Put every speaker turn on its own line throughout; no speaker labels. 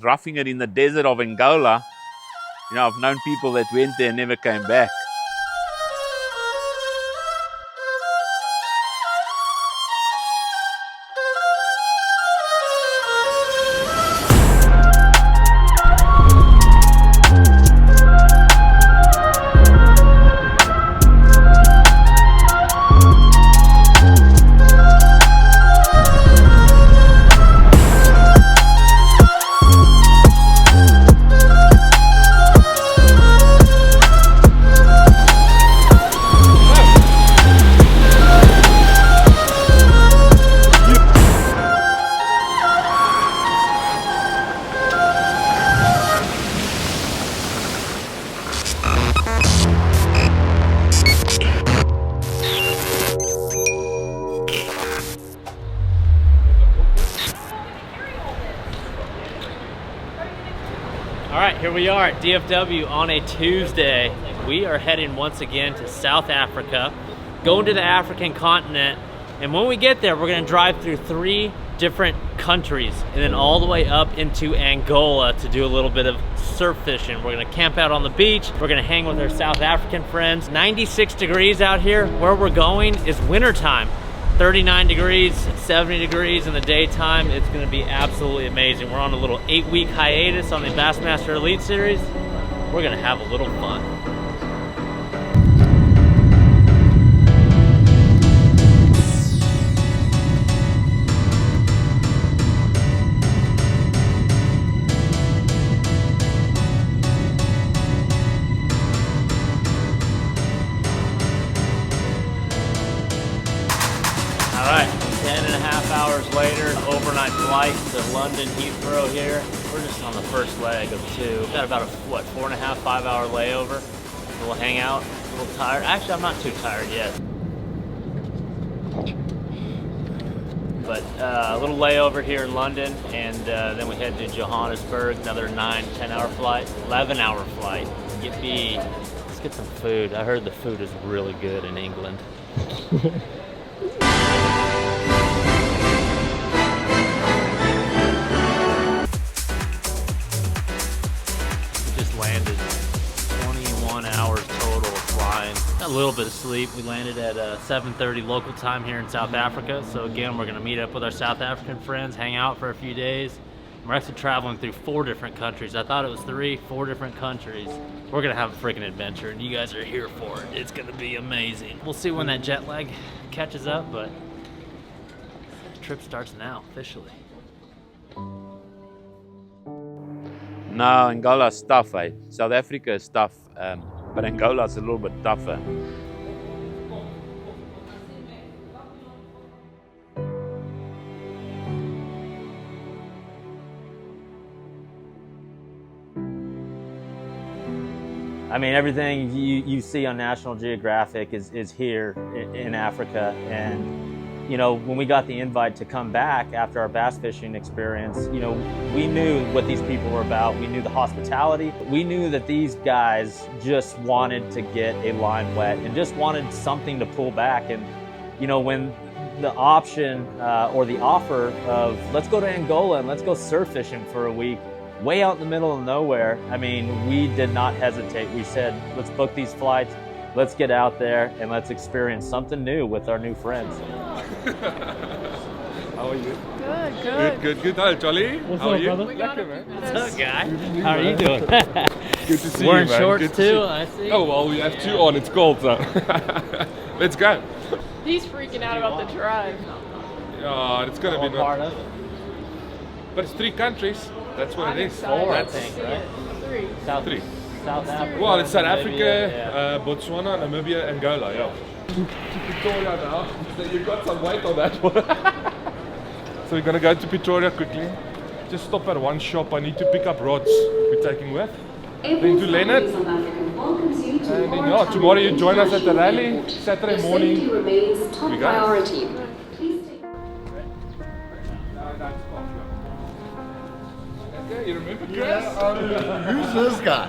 roughing it in the desert of Angola. You know, I've known people that went there and never came back.
Alright, here we are at DFW on a Tuesday. We are heading once again to South Africa, going to the African continent, and when we get there, we're going to drive through 3 different countries and then all the way up into Angola to do a little bit of surf fishing. We're going to camp out on the beach. We're going to hang with our South African friends. 96 degrees out here. Where we're going is wintertime. 39 degrees, 70 degrees in the daytime. It's going to be absolutely amazing. We're on a little 8-week hiatus on the Bassmaster Elite Series. We're going to have a little fun. Alright, 10.5 hours later, overnight flight to London Heathrow here. We're just on the first leg of 2. We've got about a, 4.5, 5 hour layover. We'll hang out, a little tired. Actually, I'm not too tired yet. But a little layover here in London, and then we head to Johannesburg, another 9-10 hour flight, 11 hour flight. Yippee. Let's get some food. I heard the food is really good in England. Landed 21 hours total of flying. Got a little bit of sleep. We landed at 7:30 local time here in South Africa. So again, we're gonna meet up with our South African friends, hang out for a few days. We're actually traveling through 4 different countries. I thought it was 4 different countries. We're gonna have a freaking adventure and you guys are here for it. It's gonna be amazing. We'll see when that jet lag catches up, but the trip starts now, officially.
No, Angola's tough, eh? South Africa is tough, but Angola's a little bit tougher.
I mean, everything you see on National Geographic is here in Africa. And, you know, when we got the invite to come back after our bass fishing experience, you know, we knew what these people were about. We knew the hospitality. We knew that these guys just wanted to get a line wet and just wanted something to pull back. And, you know, when the option or the offer of let's go to Angola and let's go surf fishing for a week, way out in the middle of nowhere, I mean, we did not hesitate. We said, let's book these flights, let's get out there, and let's experience something new with our new friends.
How are you?
Good.
Hi, Charlie.
What's
How
up,
are you?
brother?
Lekker, man.
What's up, guy? How are you doing?
Good to see you,
Wearing
man.
shorts
Good to
too,
see-
I see.
Oh, well, we have 2 on. It's cold, so. Let's go.
He's freaking out about the drive.
It's going to
All
be
part
not.
of it.
But it's 3 countries. That's what
I'm
it is.
excited.
4, I
That's
think, right?
3.
South
3.
South Africa.
Well, it's South
Namibia,
Africa,
yeah.
Botswana, Namibia, Angola, yeah. To Pretoria now. So you've got some weight on that one. So we're going to go to Pretoria quickly. Just stop at one shop. I need to pick up rods we're taking with. Then to Leonard. And then, yeah, tomorrow you join us at the rally. Saturday morning.
Remains top
We go.
priority.
Okay, you remember Chris?
Who's this guy?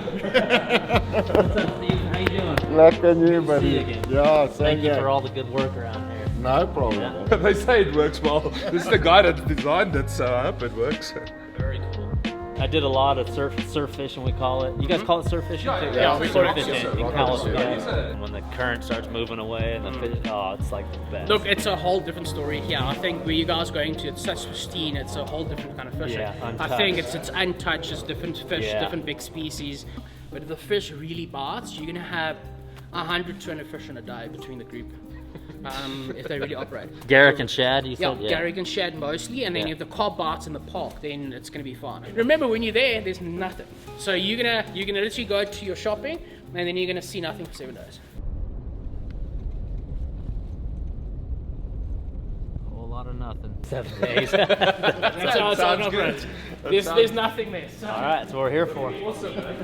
What's up, Steve? How you doing?
Lekker new,
See you
buddy.
again.
Yeah, same
Thank you
here.
for all the good work around here.
No problem.
Yeah.
They say it works well. This is the guy that designed it, so I hope it works.
Very cool. I did a lot of surf fishing, we call it. You guys call it surf fishing?
Yeah, we
surf
call it
fishing
surf.
in California. When the current starts moving away and the fish, oh, it's like the best.
Look, it's a whole different story here. I think where you guys are going to, it's such pristine, it's a whole different kind of fishing.
Yeah,
I think it's untouched, it's different fish,
Yeah.
different big species. But if the fish really bites, you're gonna have 100, 200 fish in a day between the group. If they really operate.
Garrick and shad, you
Yeah,
said?
Garrick and shad mostly, and then
Yeah.
if the carp bites in the park, then it's gonna be fine. Remember, when you're there's nothing. So you're gonna literally go to your shopping, and then you're gonna see nothing for 7 days.
A whole lot of nothing. 7 days.
That's how it's on operate. There's nothing there. So.
All right, that's what we're here for.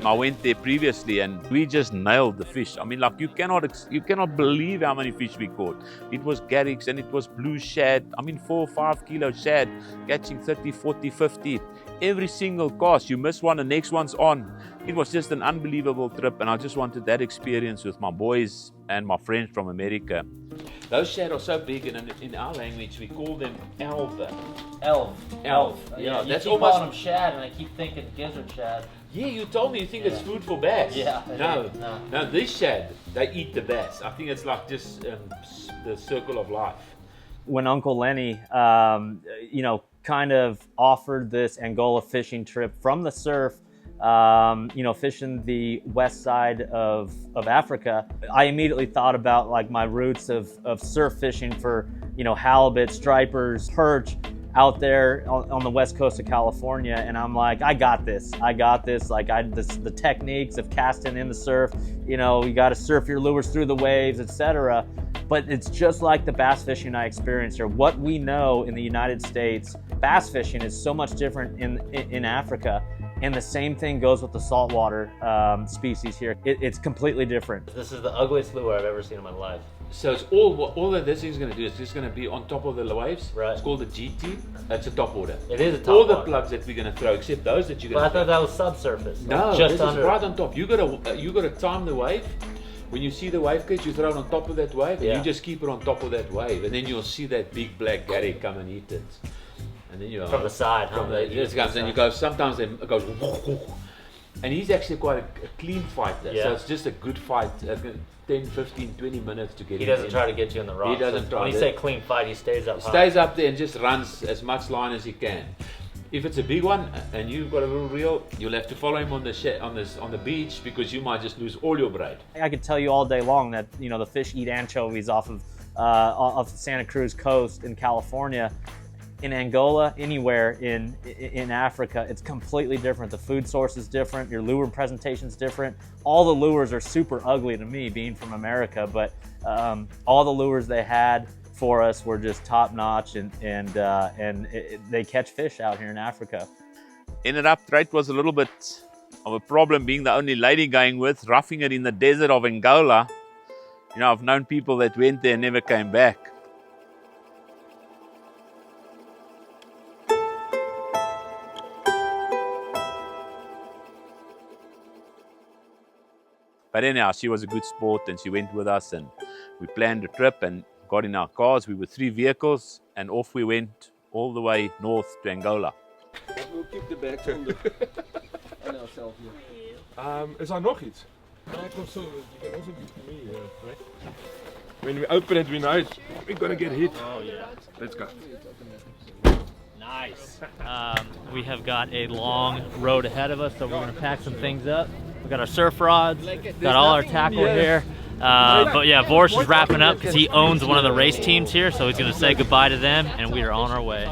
I went there previously and we just nailed the fish. I mean, like you cannot believe how many fish we caught. It was garricks and it was blue shad. I mean, 4 or 5 kilo shad, catching 30, 40, 50. Every single cast, you miss one, the next one's on. It was just an unbelievable trip, and I just wanted that experience with my boys and my friends from America. Those shad are so big, and in our language we call them elva.
Elf.
Yeah,
you
that's
keep
almost.
calling them shad, and I keep thinking gizzard shad.
Yeah, you told me you think it's food for bass.
Yeah,
No, this shad, they eat the bass. I think it's like just the circle of life.
When Uncle Lenny, kind of offered this Angola fishing trip from the surf, fishing the west side of Africa, I immediately thought about like my roots of surf fishing for, halibut, stripers, perch out there on the west coast of California. And I'm like, I got this. Like the techniques of casting in the surf, you got to surf your lures through the waves, etc. But it's just like the bass fishing I experienced here. What we know in the United States, bass fishing is so much different in Africa. And the same thing goes with the saltwater species here. It's completely different. This is the ugliest lure I've ever seen in my life.
So it's all that this thing's going to do is just going to be on top of the waves.
Right.
It's called the GT. It's a top order.
It is a top
All the
order.
plugs that we're going to throw, except those that you're
But
going
I
to throw.
thought that was subsurface.
No,
just
this
under.
is right on top. You gotta time the wave. When you see the wave catch, you throw it on top of that wave, and
Yeah.
you just keep it on top of that wave, and then you'll see that big black garrick come and eat it. And then you
From the side, huh?
From the this comes, and you go. Sometimes it goes. And he's actually quite a clean fighter,
Yeah.
so it's just a good fight. 10, 15, 20 minutes to get
He
him
doesn't
in.
try to get you in the rocks.
He doesn't try.
When you say clean fight, he stays up high.
Stays up there and just runs as much line as he can. If it's a big one and you've got a little reel, you'll have to follow him on the beach because you might just lose all your braid.
I could tell you all day long that the fish eat anchovies off of Santa Cruz coast in California. In Angola, anywhere in Africa, it's completely different. The food source is different. Your lure presentation is different. All the lures are super ugly to me, being from America, but all the lures they had for us were just top notch, and they catch fish out here in Africa.
Ended up, trade was a little bit of a problem being the only lady going with, roughing it in the desert of Angola. I've known people that went there and never came back. But anyhow, she was a good sport and she went with us and we planned a trip and got in our cars. We were 3 vehicles and off we went all the way north to Angola.
We'll keep the bags on ourselves here.
Is daar nog iets? Ja, ik kom zo. You can also be for me, right? When we open it, we're gonna get hit.
Oh yeah.
Let's go.
Nice. We have got a long road ahead of us, so we're going to pack some things up. We got our surf rods, got all our tackle here. But yeah, Vorsh is wrapping up because he owns one of the race teams here, so he's going to say goodbye to them, and we are on our way.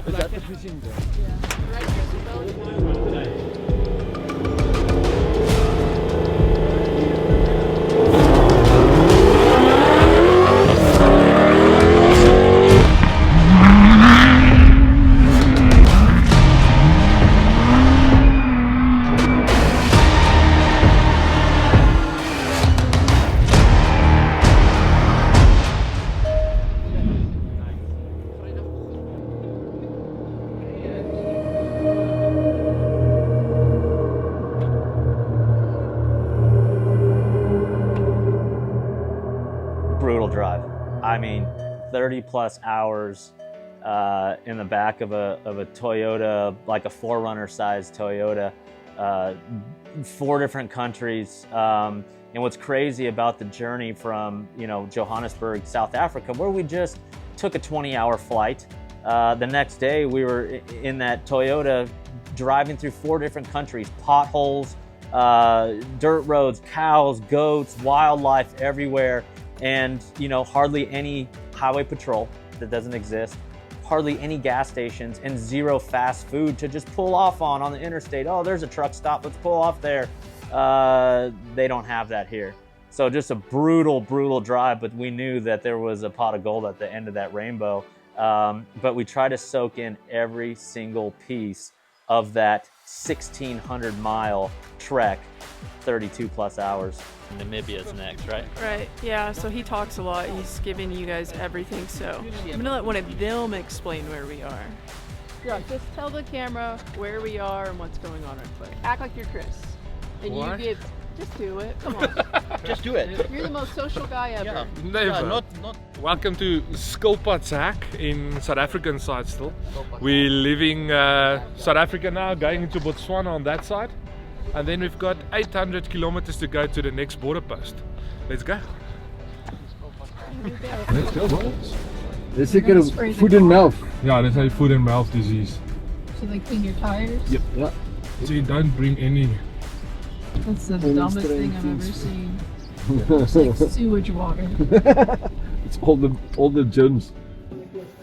Brutal drive. I mean, 30 plus hours in the back of a Toyota, like a 4Runner sized Toyota. 4 different countries. And what's crazy about the journey from, Johannesburg, South Africa, where we just took a 20-hour flight. The next day we were in that Toyota driving through 4 different countries, potholes, dirt roads, cows, goats, wildlife everywhere. And, hardly any highway patrol that doesn't exist, hardly any gas stations, and 0 fast food to just pull off on the interstate. Oh, there's a truck stop, let's pull off there. They don't have that here. So just a brutal, brutal drive, but we knew that there was a pot of gold at the end of that rainbow. But we try to soak in every single piece of that 1,600-mile trek, 32 plus hours.
Namibia's next, right?
Right, yeah, so he talks a lot. He's giving you guys everything, so I'm going to let one of them explain where we are. Yeah, just tell the camera where we are and what's going on real quick. Act like you're Chris. And
What?
you give, just do it, come on.
Just do it.
You're the most social guy ever.
Never.
Not.
Welcome to Skilpadshek in South African side still. We're leaving South Africa now, going into Botswana on that side. And then we've got 800 kilometers to go to the next border post. Let's go.
Let's go, boys. Let's take care of foot and mouth.
Yeah, that's a foot and mouth disease.
So they clean your tires?
Yep.
Yeah.
So you don't bring any.
That's the
Only
dumbest
strange
thing I've ever
things.
seen. It's like sewage water.
It's all the germs.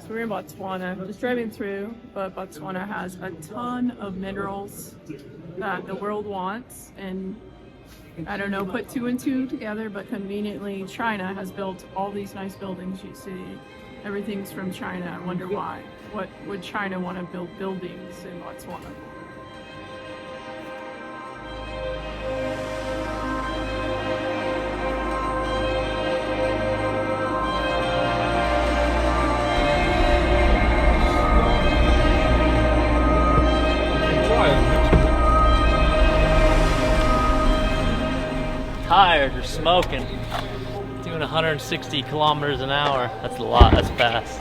So we're in Botswana, just driving through, but Botswana has a ton of minerals that the world wants, and I don't know, put 2 and 2 together, but conveniently China has built all these nice buildings you see. Everything's from China. I wonder why. What would China want to build buildings in Botswana?
Tires are smoking. Doing 160 kilometers an hour. That's a lot, that's fast.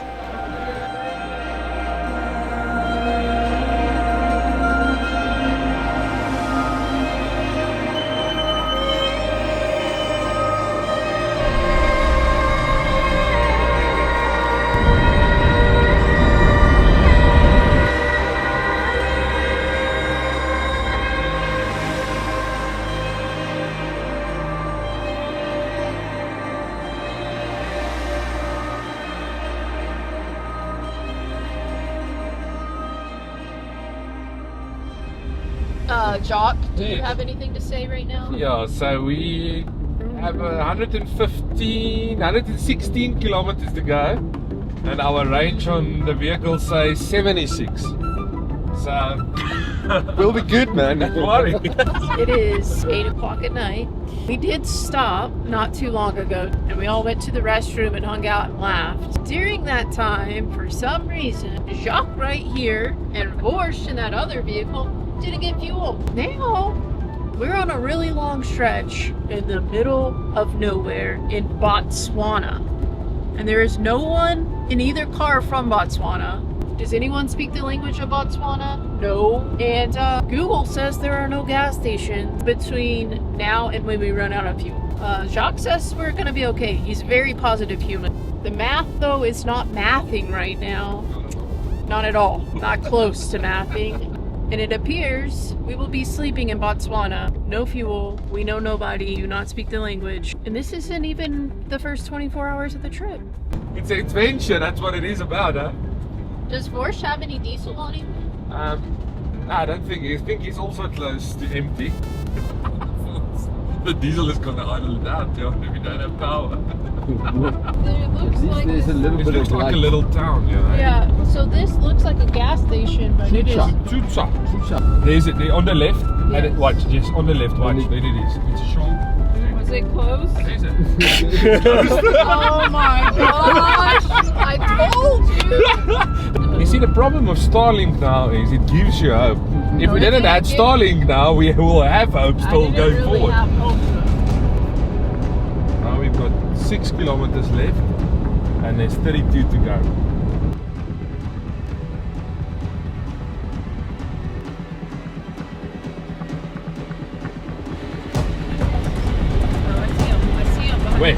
Jock, do you have anything to say right now?
Yeah, so we have 116 kilometers to go, and our range on the vehicle says 76. So
We'll be good, man.
don't worry.
It is 8 o'clock at night. We did stop not too long ago, and we all went to the restroom and hung out and laughed. During that time, for some reason, Jacques right here and Gorge in that other vehicle didn't get fuel. Now, we're on a really long stretch in the middle of nowhere in Botswana. And there is no one in either car from Botswana. Does anyone speak the language of Botswana? No. And Google says there are no gas stations between now and when we run out of fuel. Jacques says we're gonna be okay. He's a very positive human. The math, though, is not mathing right now. Not at all. Not close to mathing. And it appears we will be sleeping in Botswana. No fuel, we know nobody, do not speak the language. And this isn't even the first 24 hours of the trip.
It's an adventure, that's what it is about, huh?
Does Vorsh have any diesel on him?
I don't think I think he's also close to empty. The diesel is gonna idle it out, yeah, if you don't have power.
It looks like
There's a little
It
bit
looks
of
like
light.
a little town, yeah.
yeah, so this looks like a gas station, but it is.
Tsutsa. There's it there on the left. And
Yes.
it, watch, yes, on the left, watch. There it is. It's a shop.
Was it closed?
There's it.
Oh my gosh! I told you!
You see, the problem with Starlink now is it gives you hope. If
No,
we
it
didn't have
didn't give-
Starlink now, we will have hope
I
still
didn't
going
really
forward.
have hope.
Now we've got 6 kilometers left and there's 32 to go. Wait.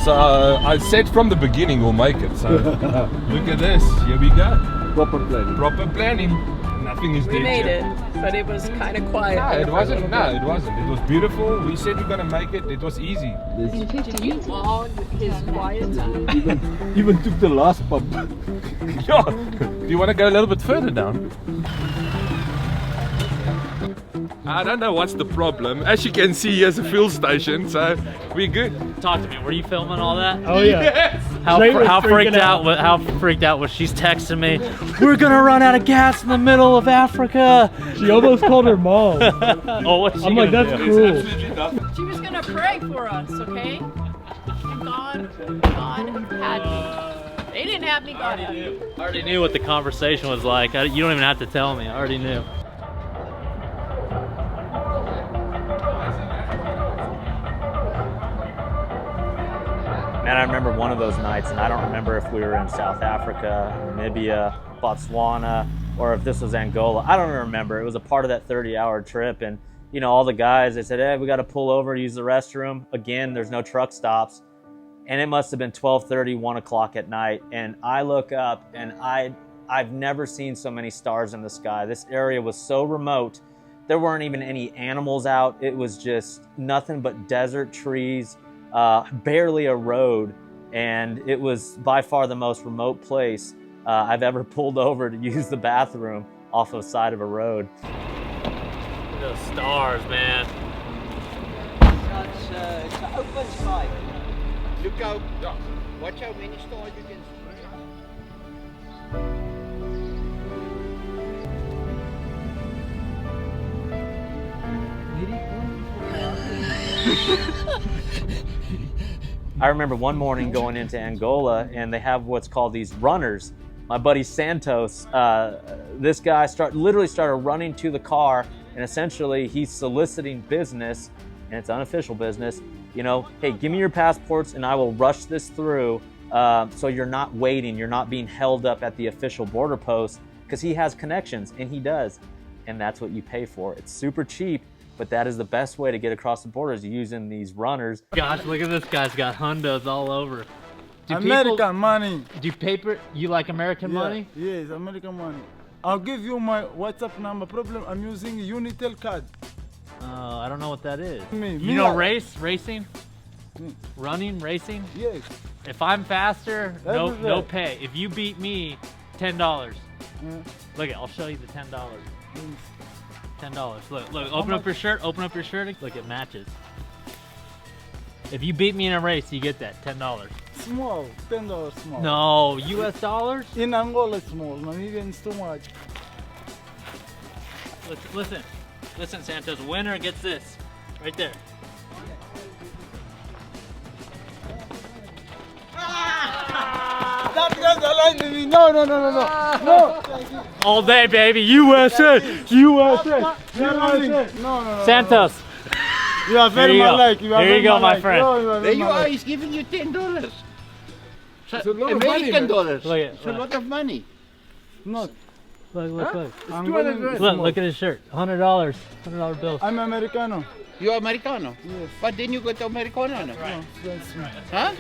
So I said from the beginning we'll make it. So look at this. Here we go.
Proper planning.
Proper planning. Nothing is
We
dead
made
yet.
it, but it was kind of quiet.
No,
there
it
for a
wasn't.
little
No,
bit.
it wasn't. It was beautiful. We said we're gonna make it. It was easy.
Did you log his quiet time?
Even took the last pump.
Yeah. Do you want to go a little bit further down? I don't know what's the problem. As you can see, here's a fuel station, so we're good.
Talk to me. Were you filming all that?
Oh yeah.
Yes.
How freaked out? How freaked out was she's texting me? We're gonna run out of gas in the middle of Africa.
She almost called her mom.
Oh, what's she
I'm like,
gonna
that's
do?
cruel.
Absolutely nothing.
She was gonna pray for us, okay? And God had me. They didn't have me, God had me.
I already knew what the conversation was like. You don't even have to tell me. I already knew.
Man, I remember one of those nights, and I don't remember if we were in South Africa, Namibia, Botswana, or if this was Angola. I don't remember. It was a part of that 30-hour trip, and you know, all the guys, they said, hey, we got to pull over to use the restroom. Again, there's no truck stops. And it must have been 12:30, 1 o'clock at night. And I look up, and I've never seen so many stars in the sky. This area was so remote. There weren't even any animals out. It was just nothing but desert, trees, barely a road. And it was by far the most remote place I've ever pulled over to use the bathroom off of the side of a road.
Those stars, man.
It's an open sky. Look how, watch how many stars you can see.
I remember one morning going into Angola, and they have what's called these runners. My buddy Santos, this guy literally started running to the car, and essentially he's soliciting business, and it's unofficial business. You know, hey, give me your passports and I will rush this through, so you're not waiting, you're not being held up at the official border post, because he has connections, and he does. And that's what you pay for. It's super cheap, but that is the best way to get across the border, is using these runners.
Gosh, look at this guy's got hundos all over. Do
American money.
Do paper? You like American money?
Yes, American money. I'll give you my WhatsApp number. Problem, I'm using Unitel card.
I don't know what that is.
Me
You know
like-
racing? Running, racing?
Yes.
If I'm faster,
That
no
is
no
it.
pay. If you beat me, $10.
Yeah.
Look, I'll show you the $10. $10. Look, open up your shirt. Open up your shirt. Look, it matches. If you beat me in a race, you get that $10.
Small, $10 small.
No, U.S. dollars.
In Angola, small. Namibia is too much.
Listen, Santos. Winner gets this, right there.
That guy's aligned with me. No.
All day, baby. USA. USA.
No.
Santos.
You are very
Here you go.
malike.
Here you go, my friend.
There you are, he's giving you $10.
It's a lot of money,
American
man.
dollars.
Look at
It's a lot of money.
Not.
look.
Angolan is
Look
small.
at his shirt. $100. $100 bills.
I'm Americano.
You're Americano?
Yes.
But then you got Americano.
No, that's small.
Huh?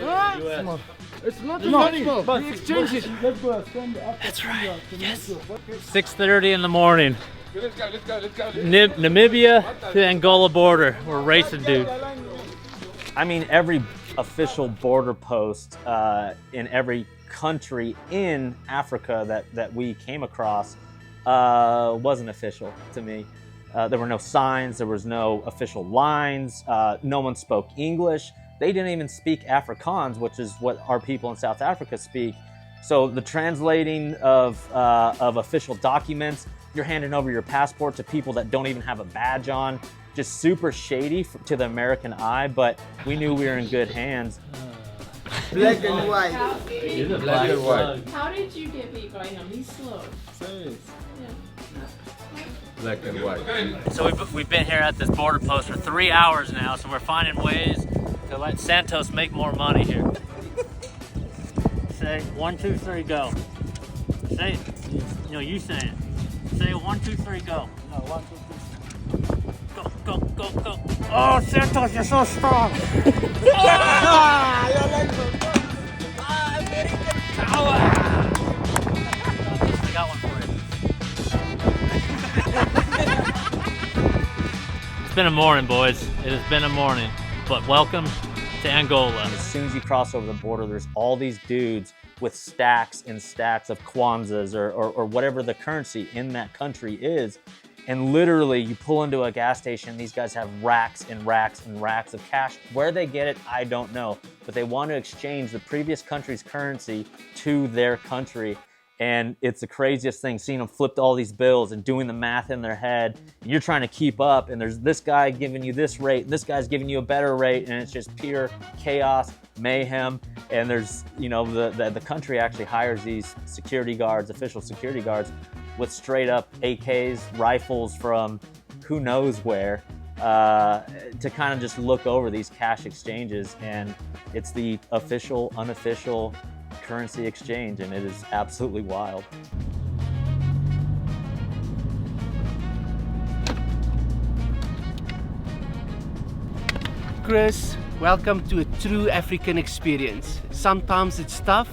Small. It's not
It's
small.
not small.
But exchange it. Let's go. That's right. Yes.
6:30 in the morning.
Let's go.
Namibia to Angola border. We're racing, dude.
I mean, every official border post in every country in Africa that we came across wasn't official to me. There were no signs, there was no official lines, no one spoke English. They didn't even speak Afrikaans, which is what our people in South Africa speak. So the translating of official documents, you're handing over your passport to people that don't even have a badge on. Just super shady to the American eye, but we knew we were in good hands.
Black and white.
Black and white.
How did you get beat by him? He's slow.
Black and white.
So we've been here at this border post for 3 hours now, so we're finding ways to let Santos make more money here. Say 1, 2, 3, go. Say it. No, you say it. Say 1, 2, 3, go.
No, 1, 2, 3.
Go, go, go. Oh, Santos, you're so strong. I got one for you. It's been a morning, boys. It has been a morning, but welcome to Angola.
As soon as you cross over the border, there's all these dudes with stacks and stacks of kwanzas or whatever the currency in that country is. And literally, you pull into a gas station, these guys have racks and racks and racks of cash. Where they get it, I don't know. But they want to exchange the previous country's currency to their country. And it's the craziest thing, seeing them flip all these bills and doing the math in their head. And you're trying to keep up, and there's this guy giving you this rate, and this guy's giving you a better rate, and it's just pure chaos, mayhem. And there's, you know, the country actually hires these security guards, official security guards, with straight up AKs, rifles from who knows where, to kind of just look over these cash exchanges. And it's the official, unofficial currency exchange, and it is absolutely wild.
Chris, welcome to a true African experience. Sometimes it's tough,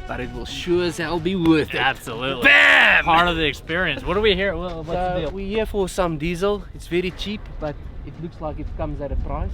but it will sure as hell be worth it.
Absolutely.
Bam!
Part of the experience. What are we here? What's the deal?
We're here for some diesel. It's very cheap, but it looks like it comes at a price.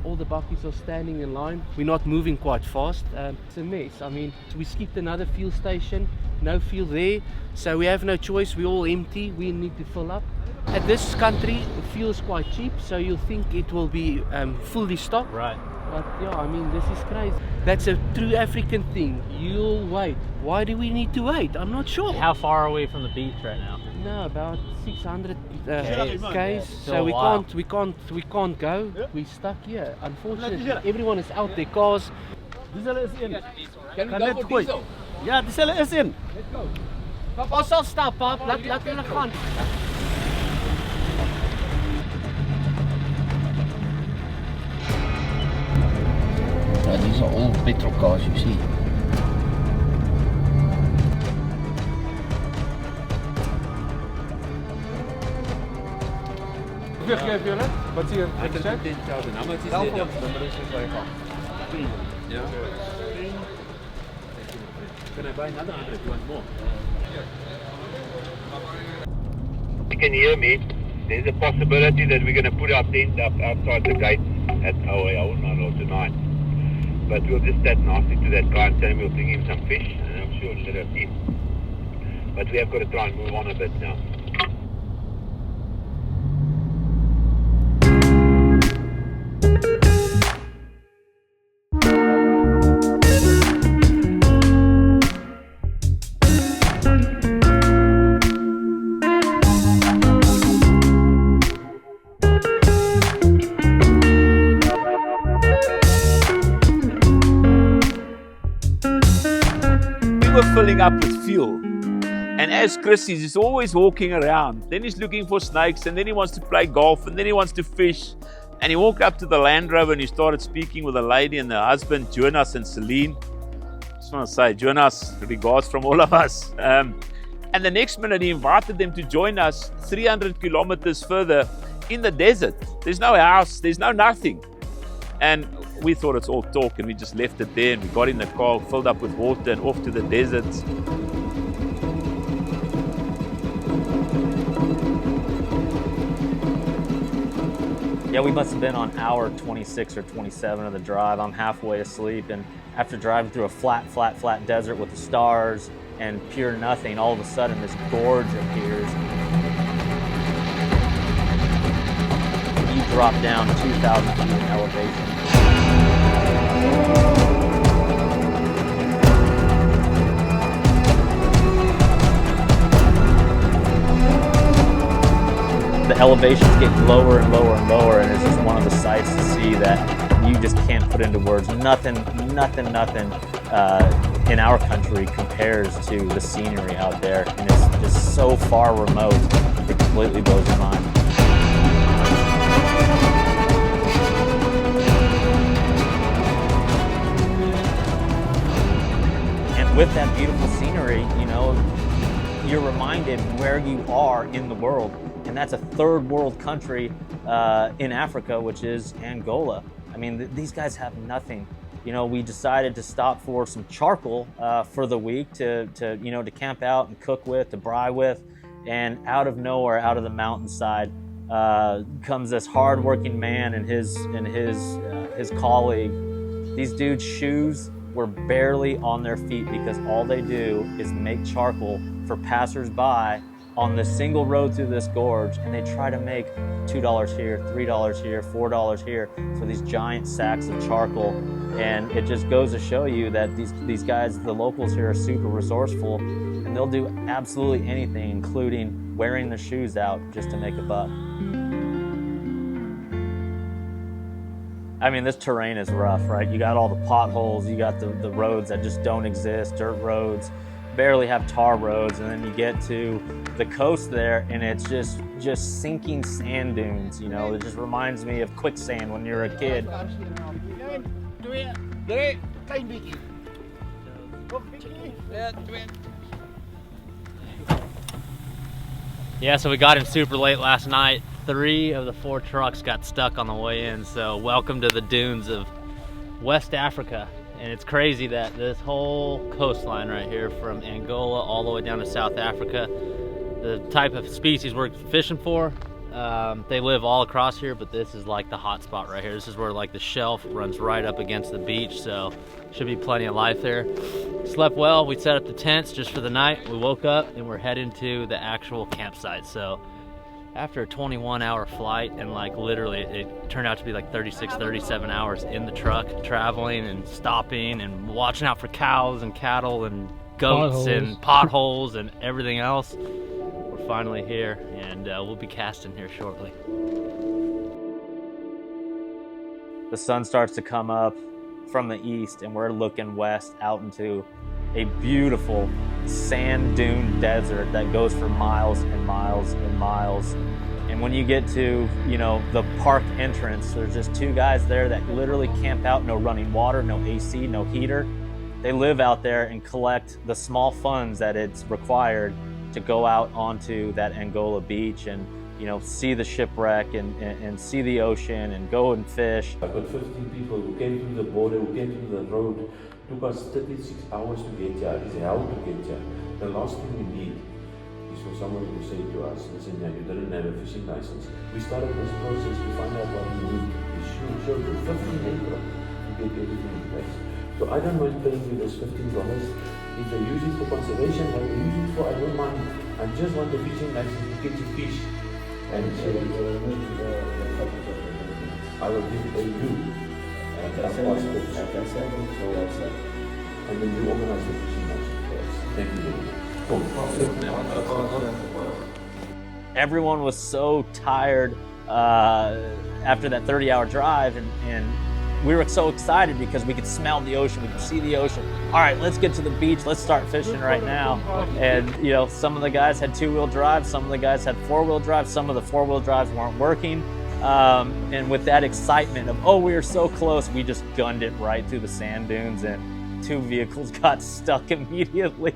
All the buckies are standing in line. We're not moving quite fast. It's a mess. I mean, we skipped another fuel station, no fuel there, so we have no choice. We're all empty. We need to fill up. At this country, fuel is quite cheap, so you'll think it will be fully stocked.
Right.
But yeah, I mean, this is crazy. That's a true African thing. You'll wait. Why do we need to wait? I'm not sure.
How far are we from the beach right now?
No, about 600 k's.
Still
So we can't go. We're stuck here. Unfortunately, everyone is out their cars.
Diesel is in.
Can we go for diesel?
Ja, diesel is in.
Let's go. Pap, ons sal stap, pap. Laat hulle gaan. These are all petrol cars, you see.
Hoeveel geef je? Wat zie je?
10,000. How much is it? Yeah. Can I buy another 100? You want more?
You can hear me. There's a possibility that we're going to put our tent up outside the gate at our 9 or tonight. But we'll just that nasty to that guy and tell him we'll bring him some fish, and I'm sure he'll let us eat. But we have got to try and move on a bit now.
Filling up with fuel, and as Chris is, he's always walking around. Then he's looking for snakes, and then he wants to play golf, and then he wants to fish. And he walked up to the Land Rover and he started speaking with a lady and her husband, Jonas and Celine. Just want to say, Jonas, regards from all of us. And the next minute he invited them to join us 300 kilometers further in the desert. There's no house, there's no nothing. And we thought it's all talk, and we just left it there, and we got in the car, filled up with water, and off to the deserts.
Yeah, we must have been on hour 26 or 27 of the drive. I'm halfway asleep, and after driving through a flat desert with the stars and pure nothing, all of a sudden this gorge appears. You drop down 2,000 feet in elevation. The elevations get lower and lower and lower, and it's just one of the sights to see that you just can't put into words. Nothing in our country compares to the scenery out there, and it's just so far remote, it completely blows your mind. And with that beautiful scenery, you know, you're reminded where you are in the world. And and that's a third world country in Africa, which is Angola. I mean, these guys have nothing. You know, we decided to stop for some charcoal for the week to camp out and cook with, to braai with, and out of nowhere, out of the mountainside, comes this hard-working man and his colleague. These dudes' shoes were barely on their feet because all they do is make charcoal for passers-by on this single road through this gorge, and they try to make $2 here, $3 here, $4 here for these giant sacks of charcoal. And it just goes to show you that these guys, the locals here, are super resourceful, and they'll do absolutely anything, including wearing their shoes out just to make a buck. I mean, this terrain is rough, right? You got all the potholes, you got the roads that just don't exist, dirt roads, barely have tar roads, and then you get to the coast there, and it's just sinking sand dunes. You know, it just reminds me of quicksand when you're a kid.
Yeah, so we got in super late last night. 3 of the 4 trucks got stuck on the way in, so welcome to the dunes of West Africa. And it's crazy that this whole coastline right here from Angola all the way down to South Africa, the type of species we're fishing for, they live all across here, but this is like the hot spot right here. This is where like the shelf runs right up against the beach, so should be plenty of life there. Slept well. We set up the tents just for the night. We woke up and we're heading to the actual campsite. So after a 21-hour flight, and like literally it turned out to be like 36, 37 hours in the truck, traveling and stopping and watching out for cows and cattle and goats and potholes and everything else. We're finally here, and we'll be casting here shortly.
The sun starts to come up from the east, and we're looking west out into a beautiful sand dune desert that goes for miles and miles and miles. And when you get to, you know, the park entrance, there's just 2 guys there that literally camp out, no running water, no AC, no heater. They live out there and collect the small funds that it's required to go out onto that Angola beach and, you know, see the shipwreck and see the ocean and go and fish.
I've got 15 people who came through the border, who came through the road. Took us 36 hours to get here. It's hell to get here. The last thing we need is for someone to say to us, listen, you didn't have a fishing license. We started this process to find out what we need. We show you 15 acres to get everything in place. So I don't mind paying you this $15. If they use it for conservation, what they use it for, I don't mind. I just want the fishing license to get you fish. And so I will give it to you. And then you organize the fishing license for us. Thank you very much.
Everyone was so tired after that 30-hour drive, and we were so excited because we could smell the ocean, we could see the ocean. All right, let's get to the beach, let's start fishing right now. And you know, some of the guys had 2-wheel drive, some of the guys had 4-wheel drive, some of the 4-wheel drives weren't working. And with that excitement of, oh, we are so close, we just gunned it right through the sand dunes, and 2 vehicles got stuck immediately.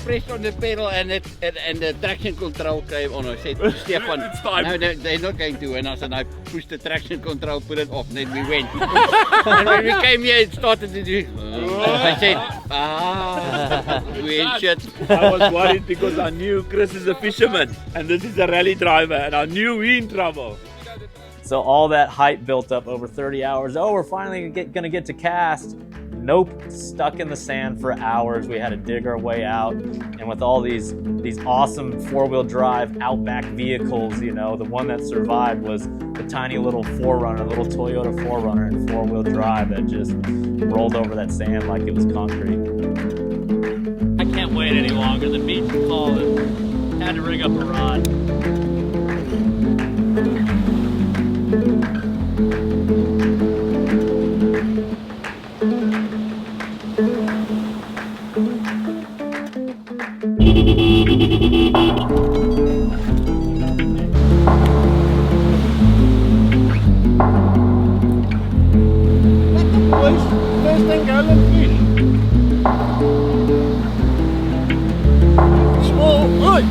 Press on the pedal and the traction control came on. I said, Stefan, no, they're not going to. And I said, I pushed the traction control, put it off, and then we went. And when we came here, it started to do. I said, we ain't shit.
I was worried because I knew Chris is a fisherman and this is a rally driver, and I knew we in trouble.
So all that hype built up over 30 hours. Oh, we're finally gonna get to cast. Nope, stuck in the sand for hours. We had to dig our way out, and with all these awesome 4-wheel drive Outback vehicles, you know, the one that survived was the tiny little 4Runner, little Toyota 4Runner in 4-wheel drive that just rolled over that sand like it was concrete.
I can't wait any longer. The beach is calling. Had to rig up a rod.
talent fish. Small. Oi.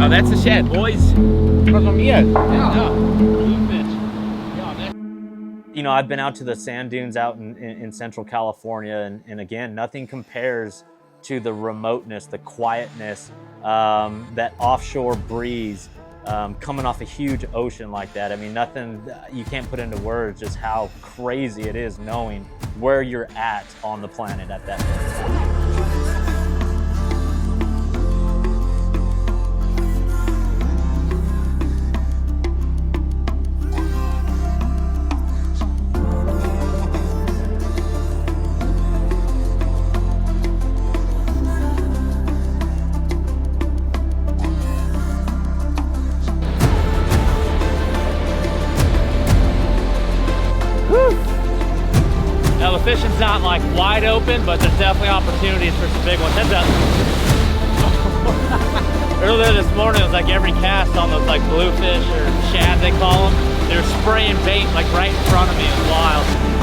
Oh, that's a shad, boys.
From here.
Yeah.
You know, I've been out to the sand dunes out in central California, and again, nothing compares to the remoteness, the quietness, that offshore breeze coming off a huge ocean like that. I mean, nothing, you can't put into words just how crazy it is knowing where you're at on the planet at that point.
Now the fishing's not like wide open, but there's definitely opportunities for some big ones. Heads up. Earlier this morning, it was like every cast on those like bluefish or shad they call them. They were spraying bait like right in front of me. It was wild.